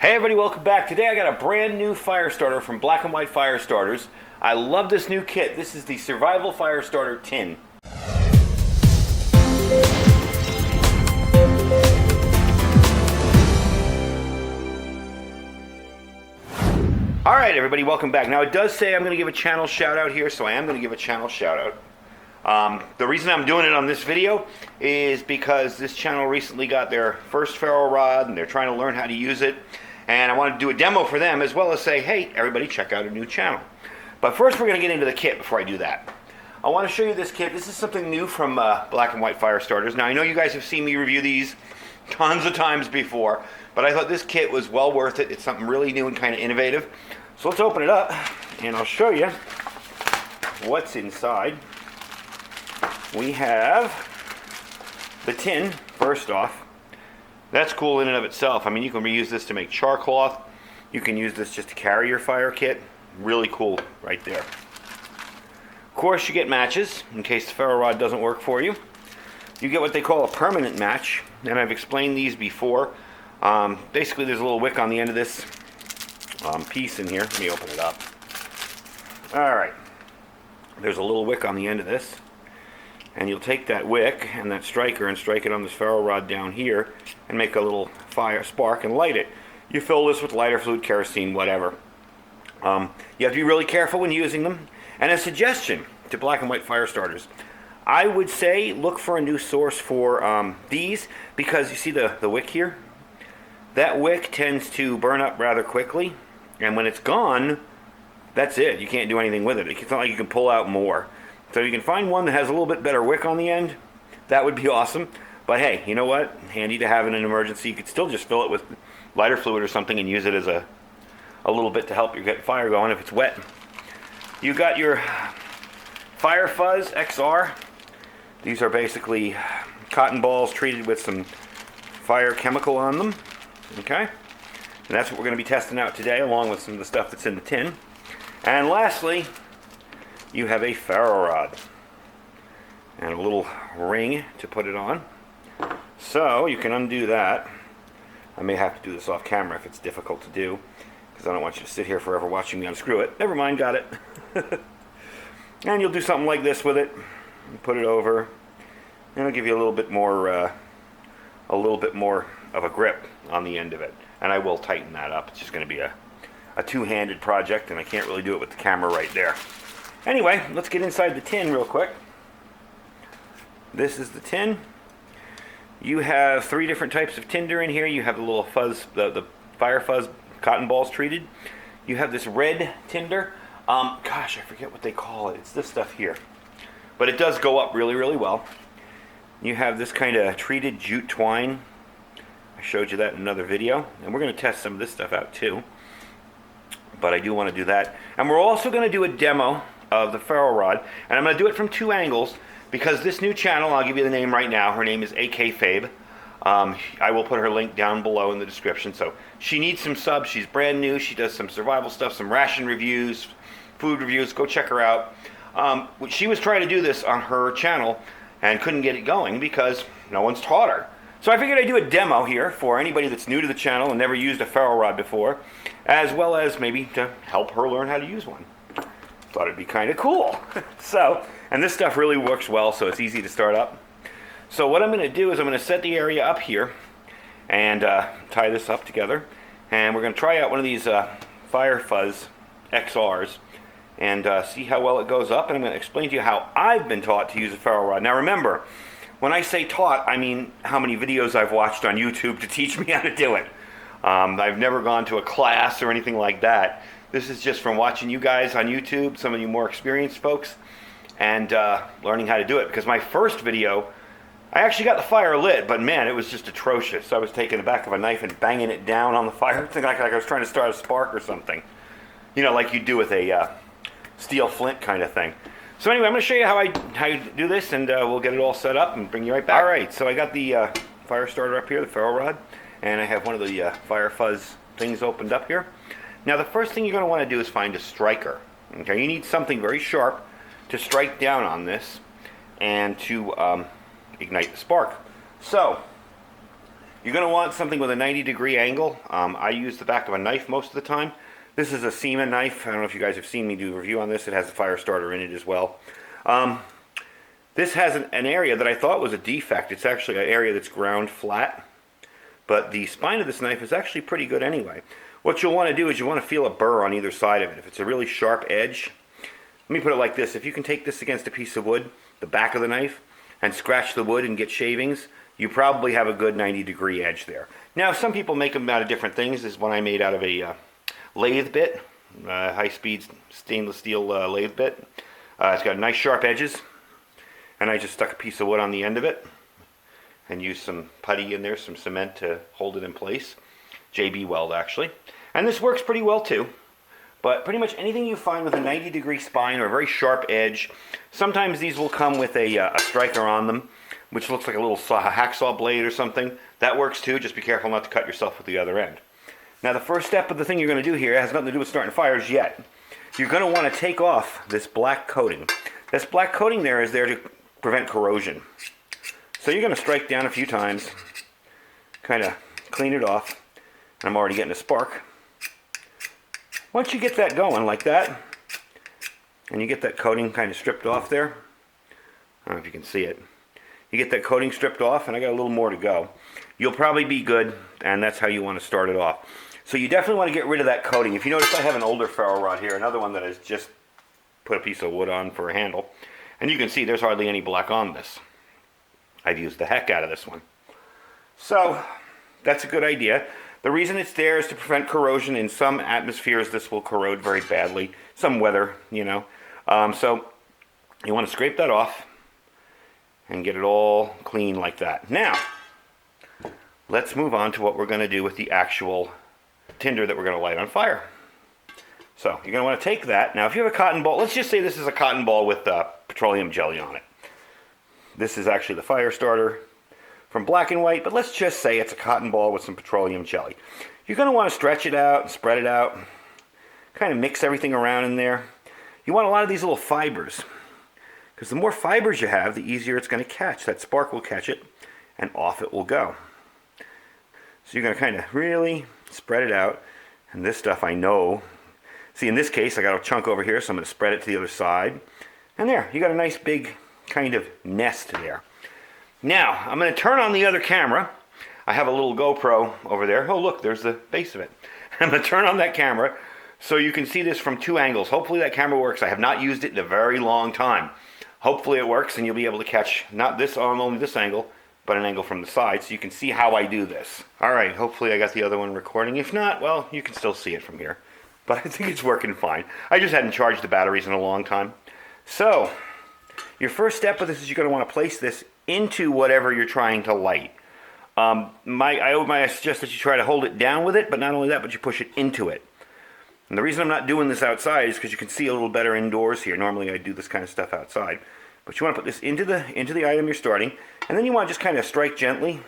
Hey everybody, welcome back. Today I got a brand new fire starter from Black and White Fire Starters. I love this new kit. This is the Survival Fire Starter tin. Alright everybody, welcome back. Now it does say I'm going to give a channel shout out here, so I am going to give a channel shout out. The reason I'm doing it on this video is because this channel recently got their first ferro rod and they're trying to learn how to use it. And I wanted to do a demo for them as well as say, hey, everybody check out a new channel. But first we're going to get into the kit before I do that. I want to show you this kit. This is something new from Black and White Fire Starters. Now I know you guys have seen me review these tons of times before, but I thought this kit was well worth it. It's something really new and kind of innovative. So let's open it up and I'll show you what's inside. We have the tin, first off. That's cool in and of itself. I mean, you can reuse this to make char cloth. You can use this just to carry your fire kit. Really cool right there. Of course, you get matches in case the ferro rod doesn't work for you. You get what they call a permanent match, and I've explained these before. Basically, there's a little wick on the end of this piece in here. Let me open it up. All right. There's a little wick on the end of this. And you'll take that wick and that striker and strike it on this ferro rod down here and make a little fire spark and light it. You fill this with lighter fluid, kerosene, whatever. You have to be really careful when using them. And a suggestion to Black and White Fire Starters, I would say look for a new source for these, because you see the wick here? That wick tends to burn up rather quickly, and when it's gone, that's it. You can't do anything with it. It's not like you can pull out more. So you can find one that has a little bit better wick on the end. That would be awesome. But hey, you know what? Handy to have in an emergency. You could still just fill it with lighter fluid or something and use it as a little bit to help you get fire going if it's wet. You got your Fire Fuzz XR. These are basically cotton balls treated with some fire chemical on them. Okay? And that's what we're going to be testing out today, along with some of the stuff that's in the tin. And lastly, you have a ferro rod and a little ring to put it on. So you can undo that. I may have to do this off camera if it's difficult to do, because I don't want you to sit here forever watching me unscrew it. Never mind, got it. And you'll do something like this with it. Put it over, and it'll give you a little bit more of a grip on the end of it. And I will tighten that up. It's just going to be a two-handed project, and I can't really do it with the camera right there. Anyway, let's get inside the tin real quick. This is the tin. You have 3 different types of tinder in here. You have the little fuzz, the Fire Fuzz cotton balls treated. You have this red tinder. Gosh, I forget what they call it. It's this stuff here. But it does go up really, really well. You have this kind of treated jute twine. I showed you that in another video. And we're going to test some of this stuff out too. But I do want to do that. And we're also going to do a demo of the ferro rod, and I'm going to do it from 2 angles, because this new channel, I'll give you the name right now, her name is AK Fabe. I will put her link down below in the description. So she needs some subs. She's brand new. She does some survival stuff, some ration reviews, food reviews. Go check her out. She was trying to do this on her channel and couldn't get it going because no one's taught her. So I figured I'd do a demo here for anybody that's new to the channel and never used a ferro rod before, as well as maybe to help her learn how to use one. Thought it'd be kind of cool. So, and this stuff really works well, so it's easy to start up. So what I'm going to do is I'm going to set the area up here and tie this up together. And we're going to try out one of these Fire Fuzz XRs and see how well it goes up. And I'm going to explain to you how I've been taught to use a ferro rod. Now remember, when I say taught, I mean how many videos I've watched on YouTube to teach me how to do it. I've never gone to a class or anything like that. This is just from watching you guys on YouTube, some of you more experienced folks, and learning how to do it. Because my first video, I actually got the fire lit, but man, it was just atrocious. I was taking the back of a knife and banging it down on the fire, thinking like I was trying to start a spark or something. You know, like you do with a steel flint kind of thing. So anyway, I'm going to show you how you do this, and we'll get it all set up and bring you right back. All right, so I got the fire starter up here, the ferro rod, and I have one of the Fire Fuzz things opened up here. Now the first thing you're going to want to do is find a striker. Okay, you need something very sharp to strike down on this and to ignite the spark. So You're going to want something with a 90-degree angle. I use the back of a knife most of the time. This is a Seaman knife. I don't know if you guys have seen me do a review on this. It has a fire starter in it as well. This has an area that I thought was a defect. It's actually an area that's ground flat. But the spine of this knife is actually pretty good anyway. What you'll want to do is you want to feel a burr on either side of it. If it's a really sharp edge, let me put it like this. If you can take this against a piece of wood, the back of the knife, and scratch the wood and get shavings, you probably have a good 90-degree edge there. Now, some people make them out of different things. This is one I made out of a lathe bit, high-speed stainless steel lathe bit. It's got nice sharp edges, and I just stuck a piece of wood on the end of it and used some putty in there, some cement to hold it in place. JB Weld, actually. And this works pretty well, too. But pretty much anything you find with a 90-degree spine or a very sharp edge, sometimes these will come with a striker on them, which looks like a little hacksaw blade or something. That works too. Just be careful not to cut yourself with the other end. Now, the first step of the thing you're going to do here has nothing to do with starting fires yet. You're going to want to take off this black coating. This black coating there is there to prevent corrosion. So you're going to strike down a few times, kind of clean it off. I'm already getting a spark. Once you get that going like that, and you get that coating kind of stripped off there, I don't know if you can see it. You get that coating stripped off, and I got a little more to go. You'll probably be good, and that's how you want to start it off. So you definitely want to get rid of that coating. If you notice, I have an older ferro rod here, another one that has just put a piece of wood on for a handle. And you can see there's hardly any black on this. I've used the heck out of this one. So that's a good idea. The reason it's there is to prevent corrosion. In some atmospheres, this will corrode very badly. Some weather, you know. So you want to scrape that off and get it all clean like that. Now, let's move on to what we're going to do with the actual tinder that we're going to light on fire. So you're going to want to take that. Now, if you have a cotton ball, let's just say this is a cotton ball with petroleum jelly on it. This is actually the fire starter from Black and White, but let's just say it's a cotton ball with some petroleum jelly. You're going to want to stretch it out and spread it out, kind of mix everything around in there. You want a lot of these little fibers, because the more fibers you have, the easier it's going to catch. That spark will catch it, and off it will go. So you're going to kind of really spread it out, and this stuff I know. See, in this case, I got a chunk over here, so I'm going to spread it to the other side. And there, you got a nice big kind of nest there. Now, I'm going to turn on the other camera. I have a little GoPro over there. Oh, look, there's the base of it. I'm going to turn on that camera so you can see this from two angles. Hopefully that camera works. I have not used it in a very long time. Hopefully it works and you'll be able to catch not this on only this angle, but an angle from the side so you can see how I do this. All right, hopefully I got the other one recording. If not, well, you can still see it from here. But I think it's working fine. I just hadn't charged the batteries in a long time. So, your first step with this is you're going to want to place this into whatever you're trying to light. I suggest that you try to hold it down with it, but not only that, but you push it into it. And the reason I'm not doing this outside is because you can see a little better indoors here. Normally I do this kind of stuff outside. But you want to put this into the item you're starting, and then you want to just kind of strike gently.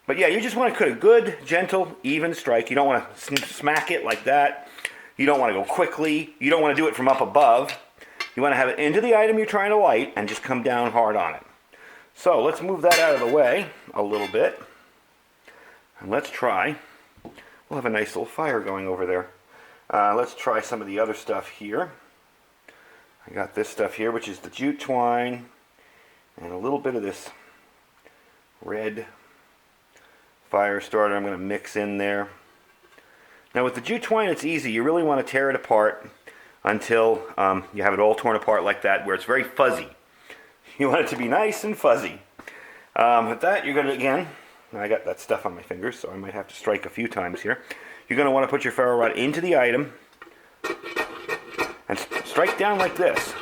But yeah, you just want to put a good, gentle, even strike. You don't want to smack it like that. You don't want to go quickly. You don't want to do it from up above. You want to have it into the item you're trying to light and just come down hard on it. So let's move that out of the way a little bit. And let's try. We'll have a nice little fire going over there. Let's try some of the other stuff here. I got this stuff here, which is the jute twine and a little bit of this red fire starter I'm going to mix in there. Now with the jute twine, it's easy. You really want to tear it apart until you have it all torn apart like that, where it's very fuzzy. You want it to be nice and fuzzy. With that, you're going to, again, I got that stuff on my fingers, so I might have to strike a few times here. You're going to want to put your ferro rod into the item and strike down like this.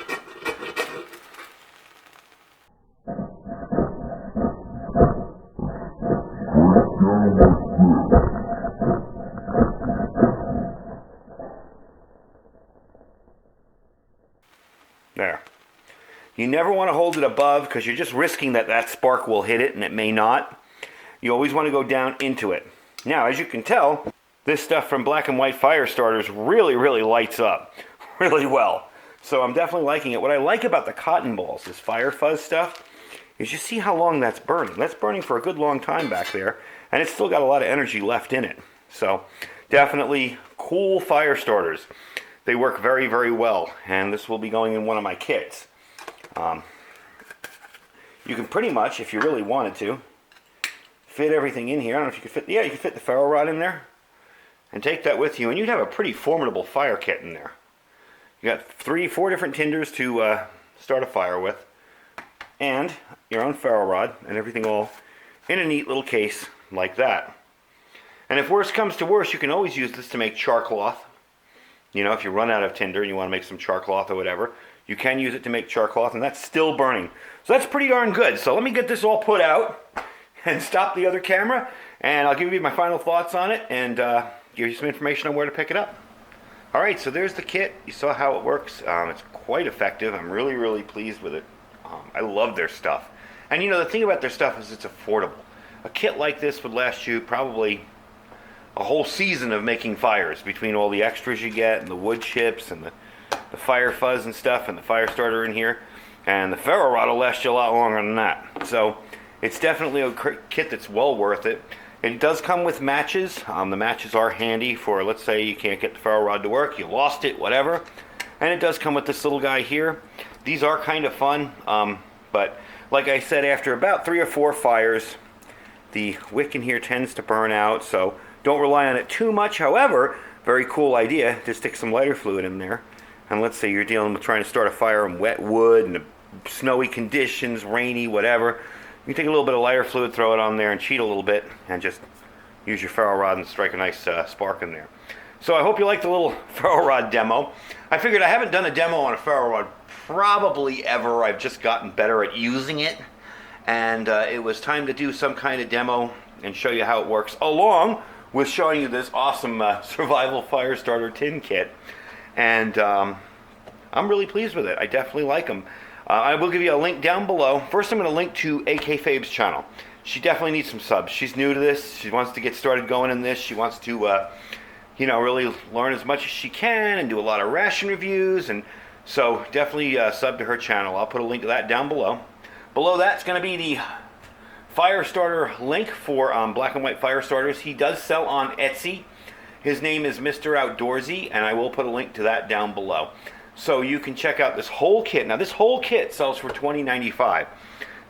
There. You never want to hold it above because you're just risking that spark will hit it and it may not. You always want to go down into it. Now, as you can tell, this stuff from Black and White fire starters really, really lights up. really well. So I'm definitely liking it. What I like about the cotton balls, this fire fuzz stuff, is you see how long that's burning. That's burning for a good long time back there, and it's still got a lot of energy left in it. So definitely cool fire starters. They work very, very well, and this will be going in one of my kits. You can pretty much, if you really wanted to, fit everything in here. I don't know if you could fit, yeah, you could fit the ferro rod in there and take that with you, and you'd have a pretty formidable fire kit in there. You got 3-4 different tinders to start a fire with, and your own ferro rod and everything all in a neat little case like that. And if worse comes to worse, you can always use this to make char cloth. You know, if you run out of tinder and you want to make some char cloth or whatever, you can use it to make char cloth, and that's still burning. So that's pretty darn good. So let me get this all put out and stop the other camera, and I'll give you my final thoughts on it and give you some information on where to pick it up. Alright, so there's the kit. You saw how it works. It's quite effective. I'm really, really pleased with it. I love their stuff. And you know, the thing about their stuff is it's affordable. A kit like this would last you probably a whole season of making fires, between all the extras you get and the wood chips and the fire fuzz and stuff and the fire starter in here. And the ferro rod will last you a lot longer than that. So it's definitely a kit that's well worth it. It does come with matches. The matches are handy for, let's say you can't get the ferro rod to work, you lost it, whatever. And it does come with this little guy here. These are kind of fun, but like I said, after about 3 or 4 fires, the wick in here tends to burn out, so don't rely on it too much. However, very cool idea to stick some lighter fluid in there. And let's say you're dealing with trying to start a fire in wet wood and snowy conditions, rainy, whatever. You take a little bit of lighter fluid, throw it on there and cheat a little bit, and just use your ferro rod and strike a nice spark in there. So I hope you liked the little ferro rod demo. I figured I haven't done a demo on a ferro rod probably ever. I've just gotten better at using it, and it was time to do some kind of demo and show you how it works, along with showing you this awesome survival fire starter tin kit. And I'm really pleased with it. I definitely like them. I will give you a link down below. First, I'm going to link to AK Fabe's channel. She definitely needs some subs. She's new to this. She wants to get started going in this. She wants to, you know, really learn as much as she can and do a lot of ration reviews. And so definitely sub to her channel. I'll put a link to that down below. Below that's going to be the fire starter link for black and white fire starters. He does sell on Etsy. His name is Mr. Outdoorsy, and I will put a link to that down below. So you can check out this whole kit. Now this whole kit sells for $20.95.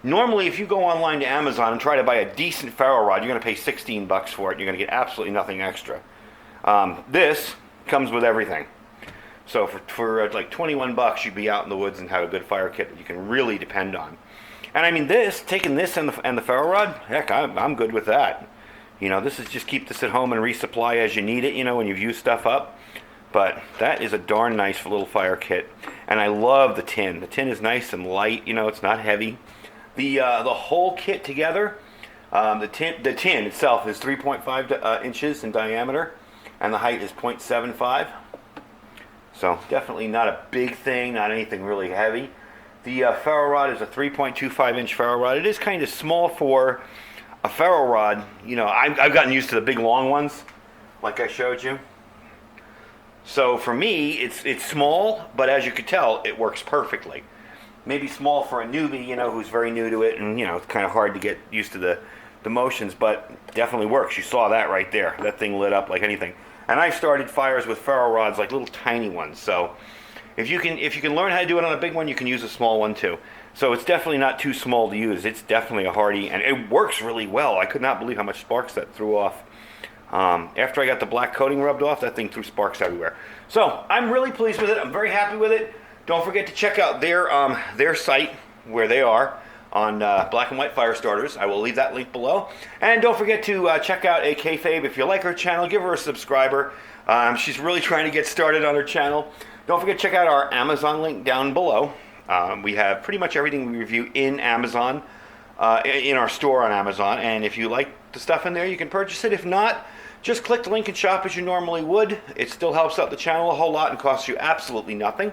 Normally, if you go online to Amazon and try to buy a decent ferro rod, you're going to pay $16 for it. You're going to get absolutely nothing extra. This comes with everything. So for like 21 bucks, you'd be out in the woods and have a good fire kit that you can really depend on. And I mean, taking this and the ferro rod, heck, I'm good with that. You know, this is just keep this at home and resupply as you need it, you know, when you've used stuff up. But that is a darn nice little fire kit. And I love the tin. The tin is nice and light, you know, it's not heavy. The whole kit together, the tin itself is 3.5 inches in diameter, and the height is 0.75. So definitely not a big thing, not anything really heavy. The ferro rod is a 3.25 inch ferro rod. It is kind of small for a ferro rod. You know, I've gotten used to the big long ones, like I showed you. So for me, it's small, but as you could tell, it works perfectly. Maybe small for a newbie, you know, who's very new to it, and you know, it's kind of hard to get used to the motions, but definitely works. You saw that right there. That thing lit up like anything. And I've started fires with ferro rods, like little tiny ones. So if you can learn how to do it on a big one, you can use a small one too. So it's definitely not too small to use. It's definitely a hardy, and it works really well. I could not believe how much sparks that threw off. After I got the black coating rubbed off, that thing threw sparks everywhere. So I'm really pleased with it. I'm very happy with it. Don't forget to check out their site, where they are, on Black and White Fire Starters. I will leave that link below. And don't forget to check out AK Fabe. If you like her channel, give her a subscriber. She's really trying to get started on her channel. Don't forget to check out our Amazon link down below. We have pretty much everything we review in Amazon, in our store on Amazon. And if you like the stuff in there, you can purchase it. If not, just click the link and shop as you normally would. It still helps out the channel a whole lot and costs you absolutely nothing.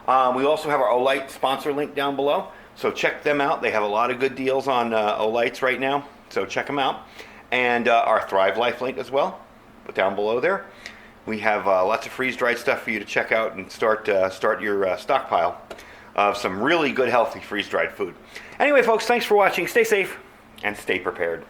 We also have our Olight sponsor link down below, so check them out. They have a lot of good deals on Olights right now, so check them out. And our Thrive Life link as well, down below there. we have lots of freeze-dried stuff for you to check out and start your stockpile of some really good, healthy freeze-dried food. Anyway, folks, thanks for watching. Stay safe and stay prepared.